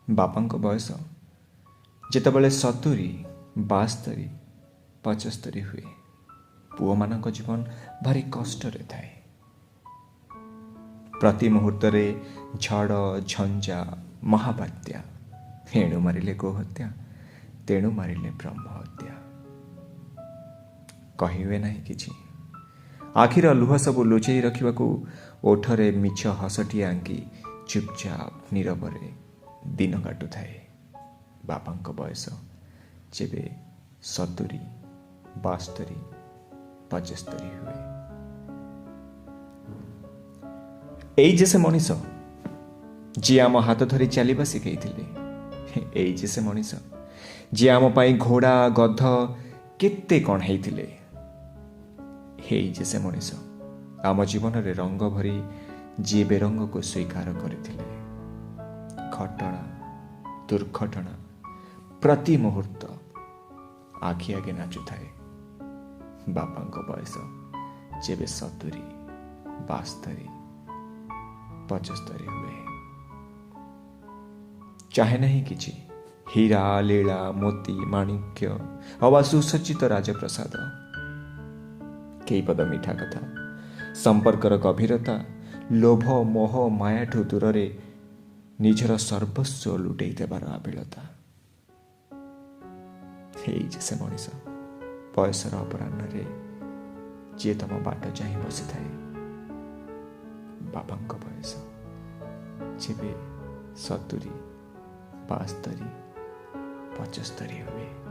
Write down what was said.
ବାପାଙ୍କ ବୟସ ଯେତେବେଳେ 70, 72, 75 ହୁଏ, ପୁଅମାନଙ୍କ ଜୀବନ ଭାରି କଷ୍ଟରେ ଥାଏ। ପ୍ରତି ମୁହୂର୍ତ୍ତରେ ଝଡ଼, ଝଞ୍ଜା, ମହାବାତ୍ୟା। ଏଣୁ ମାରିଲେ ଗୋହତ୍ୟା, ତେଣୁ ମାରିଲେ ବ୍ରହ୍ମହତ୍ୟା। କହିହୁଏ ନାହିଁ କିଛି। ଆଖିର ଲୁହ ସବୁ ଲୁଚେଇ ରଖିବାକୁ ଓଠରେ ମିଛ ହସଟିଏ ଆଙ୍କି ଚୁପଚାପ ନୀରବରେ ଦିନ କାଟୁଥାଏ ବାପାଙ୍କ ବୟସ ଯେବେ 70, 72, 75 ହୁଏ। ଏଇ ଯେ ସେ ମଣିଷ ଯିଏ ଆମ ହାତ ଧରି ଚାଲିବା ଶିଖେଇଥିଲେ। ଏଇ ଯେ ସେ ମଣିଷ ଯିଏ ଆମ ପାଇଁ ଘୋଡ଼ା, ଗଧ କେତେ କ'ଣ ହେଇଥିଲେ। ଏଇ ଯେ ସେ ମଣିଷ ଆମ ଜୀବନରେ ରଙ୍ଗ ଭରି ଯିଏ ବେରଙ୍ଗକୁ ସ୍ୱୀକାର କରିଥିଲେ। ଘଟଣା, ଦୁର୍ଘଟଣା ପ୍ରତି ମୁହୂର୍ତ୍ତ ଆଖି ଆଗେ ନାଚୁଥାଏ ବାପାଙ୍କ ବୟସ ଯେବେ 70, 72, 75 ହୁଏ। ଚାହେଁ ନାହିଁ କିଛି ହୀରା, ଲୀଳା, ମୋତି, ମାଣିକ୍ୟ ଅବା ସୁସଜ୍ଜିତ ରାଜପ୍ରସାଦ। କେଇପଦ ମିଠା କଥା, ସମ୍ପର୍କର ଗଭୀରତା, ଲୋଭ, ମୋହ, ମାୟାଠୁ ଦୂରରେ ନିଜର ସର୍ବସ୍ୱ ଲୁଟେଇ ଦେବାର ଆବିଳତା। ଏଇ ଯେ ସେ ମଣିଷ ବୟସର ଅପରାହ୍ନରେ ଯିଏ ତମ ବାଟ ଚାହିଁ ବସିଥାଏ। ବାପାଙ୍କ ବୟସ ଯେବେ 70, 72, 75 ହୁଏ।